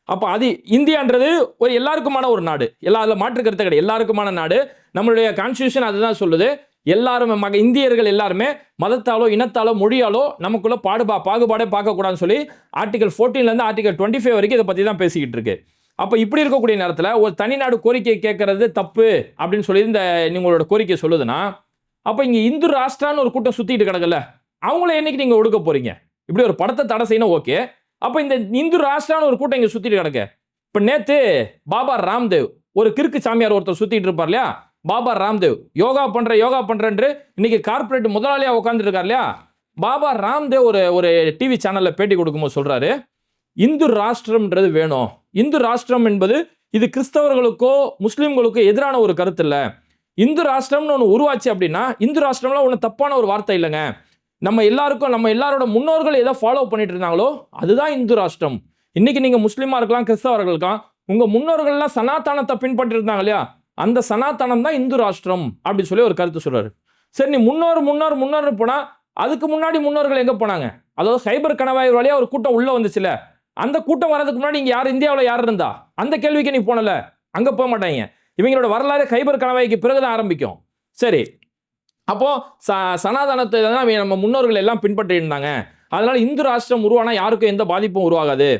Speaker 1: அப்போ அது இந்தியான்றது ஒரு எல்லாருக்குமான ஒரு நாடு, அதில் மாற்று கருத்து கிடையாது, எல்லாருக்குமான நாடு. நம்மளுடைய கான்ஸ்டியூஷன் அதுதான் சொல்லுது. எல்லாருமே இந்தியர்கள் எல்லாருமே மதத்தாலோ இனத்தாலோ மொழியாலோ நமக்குள்ள பாகுபாடே பார்க்கக்கூடாதுன்னு சொல்லி ஆர்டிகல் 14 ஆர்டிகல் 25 வரைக்கும் இதை பற்றி தான் பேசிக்கிட்டு இருக்கு. அப்போ இப்படி இருக்கக்கூடிய நேரத்தில் ஒரு தனிநாடு கோரிக்கை கேட்கறது தப்பு அப்படின்னு சொல்லி இந்த நீங்களோட கோரிக்கை சொல்லுதுன்னா, அப்போ இங்கே இந்து ராஷ்டிரான்னு ஒரு கூட்டம் சுற்றிட்டு கிடக்கல, அவங்கள என்னைக்கு நீங்கள் ஒடுக்க போறீங்க? இப்படி ஒரு படத்தை தடை செய்யணும், ஓகே. அப்போ இந்த இந்து ராஷ்டிரான்னு ஒரு கூட்டம் இங்கே சுற்றிட்டு கிடக்க, இப்போ நேற்று பாபா ராம்தேவ் ஒரு கிறுக்கு சாமியார் ஒருத்தர் சுற்றிட்டு இருப்பார் இல்லையா, பாபா ராம்தேவ் யோகா பண்றேன் இன்னைக்கு கார்பரேட் முதலாளியா உட்காந்துட்டு இருக்கார் இல்லையா, பாபா ராம்தேவ் ஒரு டிவி சேனல்ல பேட்டி கொடுக்கும்போது சொல்றாரு, இந்து ராஷ்டிரம்ன்றது வேணும். இந்து ராஷ்டிரம் என்பது இது கிறிஸ்தவர்களுக்கோ முஸ்லீம்களுக்கோ எதிரான ஒரு கருத்து இல்லை. இந்து ராஷ்டிரம்னு ஒன்று உருவாச்சு அப்படின்னா, இந்து ராஷ்டிரம்லாம் ஒன்று தப்பான ஒரு வார்த்தை இல்லைங்க. நம்ம எல்லாரோட முன்னோர்கள் எதை ஃபாலோ பண்ணிட்டு இருந்தாங்களோ அதுதான் இந்து ராஷ்டிரம். இன்னைக்கு நீங்க முஸ்லீமா இருக்கலாம், கிறிஸ்தவர்கள் இருக்கலாம், உங்க முன்னோர்கள்லாம் சனாதனத்தை பின்பற்றி இருந்தாங்க இல்லையா, அந்த சனாதனம் தான் இந்து ராஷ்டிரம் அப்படின்னு சொல்லி ஒரு கருத்து சொல்றாரு. சரி, நீ முன்னோர் போனா அதுக்கு முன்னாடி முன்னோர்கள் எங்க போனாங்க? அதாவது ஹைபர் கணவாய் வழியா ஒரு கூட்டம் உள்ள வந்துச்சுல, அந்த கூட்டம் வரதுக்கு முன்னாடி இங்க யார் இந்தியாவில் யார் இருந்தா? அந்த கேள்விக்கு நீ போனல, அங்க போக மாட்டாங்க. இவங்களோட வரலாறு ஹைபர் கணவாய்க்கு பிறகுதான் ஆரம்பிக்கும். சரி, அப்போ சனாதனத்தை தான் நம்ம முன்னோர்கள் எல்லாம் பின்பற்றி இருந்தாங்க. அதனால இந்து ராஷ்டிரம் உருவானா யாருக்கும் எந்த பாதிப்பும் உருவாகாது.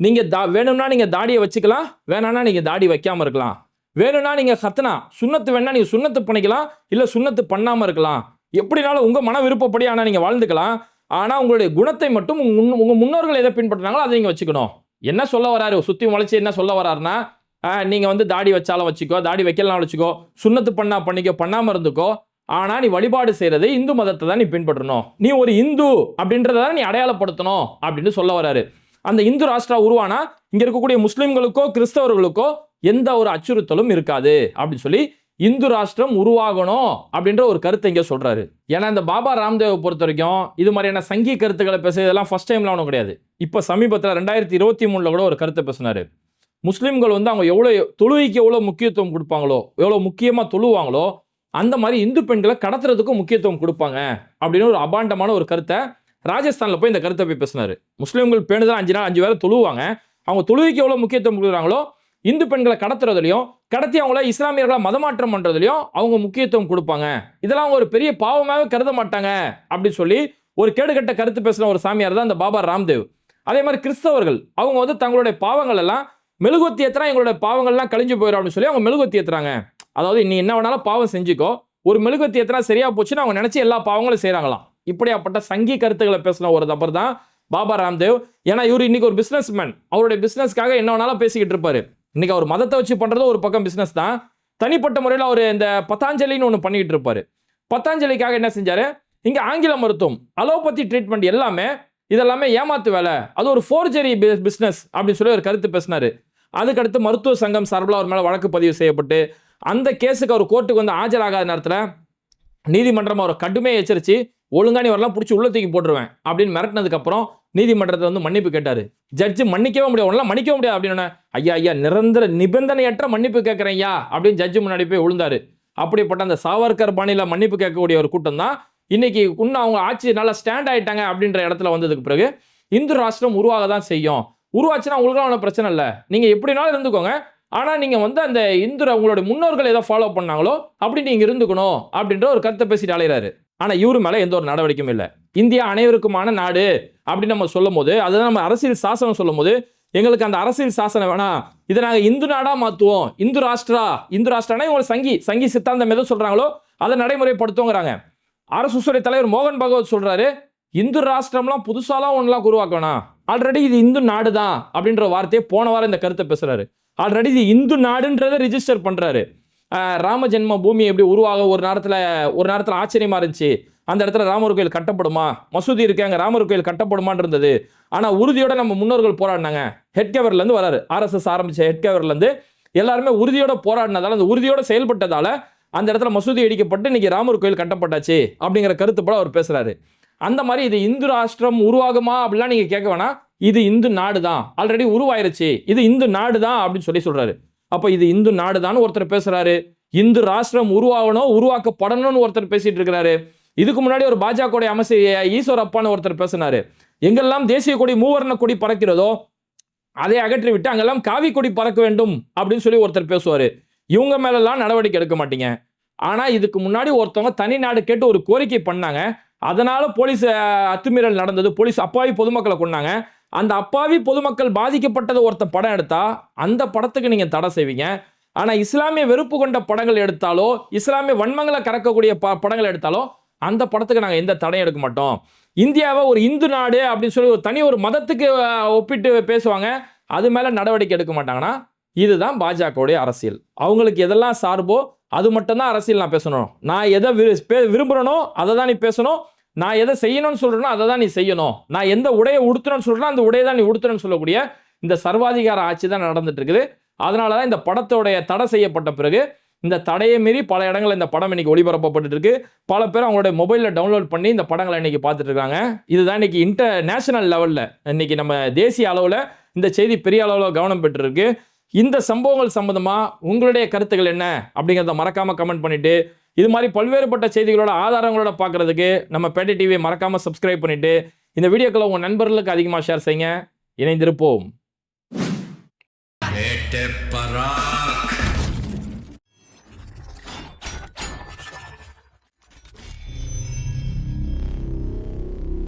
Speaker 1: நீங்க வேணும்னா நீங்க தாடியை வச்சுக்கலாம், வேணாம்னா நீங்க தாடி வைக்காம இருக்கலாம். வேணும்னா நீங்க கத்தனா சுண்ணத்து வேணா நீங்க சுண்ணத்து பண்ணிக்கலாம், இல்ல சுண்ணத்து பண்ணாம இருக்கலாம். எப்படினாலும் உங்க மன விருப்பப்படி ஆனா நீங்க வாழ்ந்துக்கலாம். ஆனா உங்களுடைய குணத்தை மட்டும் உங்க முன்னோர்கள் எதை பின்பற்றினாங்களோ அதை நீங்க வச்சுக்கணும். என்ன சொல்ல வராரு? சுத்தி முளைச்சு என்ன சொல்ல வராருன்னா, நீங்க வந்து தாடி வச்சாலும் வச்சுக்கோ, தாடி வைக்கலாம் வச்சுக்கோ, சுண்ணத்து பண்ணா பண்ணிக்கோ, பண்ணாம இருந்துக்கோ. ஆனா நீ வழிபாடு செய்யறது இந்து மதத்தை தான் நீ பின்பற்றணும். நீ ஒரு இந்து அப்படின்றத நீ அடையாளப்படுத்தணும் அப்படின்னு சொல்ல வராரு. அந்த இந்து ராஷ்டிரா உருவானா இங்க இருக்கக்கூடிய முஸ்லிம்களுக்கோ கிறிஸ்தவர்களுக்கோ எந்த ஒரு அச்சுறுத்தலும் இருக்காது அப்படின்னு சொல்லி இந்து ராஷ்டிரம் உருவாகணும் அப்படின்ற ஒரு கருத்தை இங்க சொல்றாரு. ஏன்னா இந்த பாபா ராம்தேவை பொறுத்த வரைக்கும் இது மாதிரியான சங்கி கருத்துக்களை பேசுறதெல்லாம் ஃபர்ஸ்ட் டைம்ல ஒன்றும் கிடையாது. இப்ப சமீபத்தில் 2023 கூட ஒரு கருத்தை பேசினாரு. முஸ்லிம்கள் வந்து அவங்க தொழுகைக்கு எவ்வளவு முக்கியத்துவம் கொடுப்பாங்களோ, எவ்வளவு முக்கியமா தொழுவாங்களோ, அந்த மாதிரி இந்து பெண்களை கடத்துறதுக்கும் முக்கியத்துவம் கொடுப்பாங்க அப்படின்னு ஒரு அபாண்டமான ஒரு கருத்தை ராஜஸ்தான்ல போய் இந்த கருத்தை போய் பேசினாரு. முஸ்லிம்கள் பேணுதான் 5 நாள் 5 வேளை தொழுவாங்க. அவங்க தொழுகைக்கு எவ்வளவு முக்கியத்துவம் கொடுக்குறாங்களோ, இந்து பெண்களை கடத்துறதுலையும் கடத்தி அவங்கள இஸ்லாமியர்களை மதமாற்றம் பண்றதுலையும் அவங்க முக்கியத்துவம் கொடுப்பாங்க. இதெல்லாம் ஒரு பெரிய பாவமாவே கருத மாட்டாங்க அப்படின்னு சொல்லி ஒரு கேடுகட்ட கருத்து பேசின ஒரு சாமியார் தான் இந்த பாபா ராம்தேவ். அதே மாதிரி கிறிஸ்தவர்கள் அவங்க வந்து தங்களுடைய பாவங்கள் எல்லாம் மெழுகுவத்தி ஏத்துறா, எங்களுடைய பாவங்கள்லாம் கழிஞ்சு போயிடும் அப்படின்னு சொல்லி அவங்க மெழுகுவத்தி ஏத்துறாங்க. அதாவது நீ என்ன வேணாலும் பாவம் செஞ்சுக்கோ, ஒரு மெழுகுவத்தி ஏத்துறா சரியா போச்சுன்னு அவங்க நினைச்சு எல்லா பாவங்களும் செய்யறாங்களாம். இப்படியாப்பட்ட சங்கி கருத்துக்களை பேசின ஒரு நபர் தான் பாபா ராம்தேவ். ஏன்னா இவர் இன்னைக்கு ஒரு பிசினஸ் மேன், அவருடைய பிசினஸ்க்காக என்ன வேணாலும் பேசிக்கிட்டு இருப்பாரு. இன்னைக்கு அவர் மதத்தை வச்சு பண்றது ஒரு பக்கம் பிசினஸ் தான், தனிப்பட்ட முறையில் அவர் இந்த பதாஞ்சலின்னு ஒன்று பண்ணிக்கிட்டு இருப்பாரு. பதாஞ்சலிக்காக என்ன செஞ்சாரு, இங்க ஆங்கில மருத்துவம் அலோபதி ட்ரீட்மெண்ட் எல்லாமே இதெல்லாமே ஏமாத்து வேலை, அது ஒரு ஃபோர்ஜரி பிசினஸ் அப்படின்னு சொல்லி ஒரு கருத்து பேசினாரு. அதுக்கடுத்து மருத்துவ சங்கம் சார்பில் அவர் மேல வழக்கு பதிவு செய்யப்பட்டு அந்த கேஸுக்கு அவர் கோர்ட்டுக்கு வந்து ஆஜராகாத நேரத்தில் நீதிமன்றம் அவரை கடுமையாக எச்சரிச்சு ஒழுங்கா நீ வரலாம் பிடிச்சி உள்ள தூக்கி போட்டுருவேன் அப்படின்னு மிரட்டினதுக்கு அப்புறம் நீதிமன்றத்தை வந்து மன்னிப்பு கேட்டாரு. ஜட்ஜு மன்னிக்கவே முடியாது, ஒன்றும் மன்னிக்கவே முடியாது அப்படின்னு, ஐயா நிரந்தர நிபந்தனையற்ற மன்னிப்பு கேட்குறேன் ஐயா அப்படின்னு ஜட்ஜு முன்னாடி போய் விழுந்தாரு. அப்படிப்பட்ட அந்த சாவர்கர் பாணியில் மன்னிப்பு கேட்கக்கூடிய ஒரு கூட்டம் தான் இன்னைக்கு இன்னும் அவங்க ஆட்சி நல்லா ஸ்டாண்ட் ஆயிட்டாங்க அப்படின்ற இடத்துல வந்ததுக்கு பிறகு இந்து ராஷ்டிரம் உருவாக தான் செய்யும். உருவாச்சுன்னா உங்களுக்கு ஒன்றும் பிரச்சனை இல்லை, நீங்க எப்படினாலும் இருந்துக்கோங்க, ஆனா நீங்க வந்து அந்த இந்து உங்களுடைய முன்னோர்கள் ஏதோ ஃபாலோ பண்ணாங்களோ அப்படி நீங்க இருந்துக்கணும் அப்படின்ற ஒரு கருத்தை பேசிட்டு அலைகிறாரு. ஆனா இவரு மேல எந்த ஒரு நடவடிக்கையும் இல்லை. இந்தியா அனைவருக்குமான நாடு அப்படின்னு நம்ம சொல்லும் போது, அதுதான் நம்ம அரசியல் சாசனம் சொல்லும் போது, எங்களுக்கு அந்த அரசியல் சாசனம் வேணாம், இதை நாங்க இந்து நாடா மாத்துவோம், இந்து ராஷ்டிரானா இவங்க சங்கி சித்தாந்தம் எதோ சொல்றாங்களோ அதை நடைமுறைப்படுத்துவோங்கிறாங்க. RSSுடைய தலைவர் மோகன் பகவத் சொல்றாரு, இந்து ராஷ்டிரம்லாம் புதுசாலாம் ஒன்றுலாம் உருவாக்கணும், ஆல்ரெடி இது இந்து நாடு தான் அப்படின்ற வார்த்தையை போன வாரம் இந்த கருத்தை பேசுறாரு. ஆல்ரெடி இது இந்து நாடுன்றதை ரிஜிஸ்டர் பண்றாரு. ராம ஜென்ம பூமி எப்படி உருவாக ஒரு நேரத்தில் ஆச்சரியமா இருந்துச்சு, அந்த இடத்துல ராமர் கோயில் கட்டப்படுமா, மசூதி இருக்காங்க ராமர் கோயில் கட்டப்படுமான் இருந்தது. ஆனா உறுதியோட நம்ம முன்னோர்கள் போராடினாங்க. ஹெட்கவர்ல இருந்து வராரு, RSS ஆரம்பிச்ச ஹெட்கவர்ல இருந்து எல்லாருமே உறுதியோட போராடினதால, அந்த உறுதியோட செயல்பட்டதால அந்த இடத்துல மசூதி இடிக்கப்பட்டு இன்னைக்கு ராமர் கோயில் கட்டப்பட்டாச்சு அப்படிங்கிற கருத்து போல அவர் பேசுறாரு. அந்த மாதிரி இது இந்து ராஷ்டிரம் உருவாகுமா அப்படிலாம் நீங்க கேட்க வேணாம், இது இந்து நாடு தான், ஆல்ரெடி உருவாயிருச்சு, இது இந்து நாடு தான் அப்படின்னு சொல்றாரு. அப்ப இது இந்து நாடு தான் ஒருத்தர் பேசுறாரு, இந்து ராஷ்டிரம் உருவாகணும் உருவாக்கப்படணும்னு ஒருத்தர் பேசிட்டு இருக்கிறாரு. இதுக்கு முன்னாடி ஒரு பாஜக அமைச்சர் ஈஸ்வரப்பான்னு ஒருத்தர் பேசினாரு, எங்கெல்லாம் தேசிய கொடி மூவர்ண கொடி பறக்கிறதோ அதை அகற்றி விட்டு அங்கெல்லாம் காவி கொடி பறக்க வேண்டும் அப்படின்னு சொல்லி ஒருத்தர் பேசுவாரு. இவங்க மேலெல்லாம் நடவடிக்கை எடுக்க மாட்டீங்க. ஆனா இதுக்கு முன்னாடி ஒருத்தவங்க தனி நாடு கேட்டு ஒரு கோரிக்கை பண்ணாங்க, அதனால போலீஸ் அத்துமீறல் நடந்தது, போலீஸ் அப்பாவி பொதுமக்களை கொண்டாங்க. அந்த அப்பாவி பொதுமக்கள் பாதிக்கப்பட்டதை ஒருத்த படம் எடுத்தா அந்த படத்துக்கு நீங்க தடை செய்வீங்க. ஆனா இஸ்லாமிய வெறுப்பு கொண்ட படங்கள் எடுத்தாலோ, இஸ்லாமிய வன்மங்களை கறக்கக்கூடிய படங்கள் எடுத்தாலோ அந்த படத்துக்கு நாங்க எந்த தடையும் எடுக்க மாட்டோம். இந்தியாவை ஒரு இந்து நாடு அப்படின்னு சொல்லி ஒரு தனி ஒரு மதத்துக்கு ஒப்பிட்டு பேசுவாங்க, அது மேல நடவடிக்கை எடுக்க மாட்டாங்கன்னா இதுதான் பாஜகவுடைய அரசியல். அவங்களுக்கு எதெல்லாம் சார்போ அது மட்டும்தான் அரசியல் நான் பேசணும். நான் எதை விரும்புறனோ அதை தான் நீ பேசணும், நான் எதை செய்யணும்னு சொல்றேனோ அதை தான் நீ செய்யணும், நான் எந்த உடையை உடுத்தணும்னு சொல்றேன் அந்த உடையை தான் நீ உடுத்தணும்னு சொல்லக்கூடிய இந்த சர்வாதிகார ஆட்சி தான் நடந்துட்டு இருக்குது. அதனாலதான் இந்த படத்தோடைய தடை செய்யப்பட்ட பிறகு இந்த தடையை மீறி பல இடங்கள் இந்த படம் இன்னைக்கு ஒளிபரப்பப்பட்டு இருக்கு. பல பேர் அவங்களுடைய மொபைல்ல டவுன்லோட் பண்ணி இந்த படங்களை இன்னைக்கு பார்த்துட்டு இருக்காங்க. இதுதான் இன்னைக்கு இன்டர்நேஷனல் லெவல்ல, இன்னைக்கு நம்ம தேசிய அளவுல இந்த செய்தி பெரிய அளவுல கவனம் பெற்றிருக்கு. இந்த சம்பவங்கள் சம்பந்தமா உங்களுடைய கருத்துக்கள் என்ன அப்படிங்கிறத மறக்காம கமெண்ட் பண்ணிட்டு, இது மாதிரி பல்வேறுபட்ட செய்திகளோட ஆதாரங்களோட பார்க்கறதுக்கு நம்ம பேட்டை டிவியை மறக்காம சப்ஸ்கிரைப் பண்ணிட்டு, இந்த வீடியோக்களை உங்கள் நண்பர்களுக்கு அதிகமாக ஷேர் செய்யுங்க. இணைந்திருப்போம்.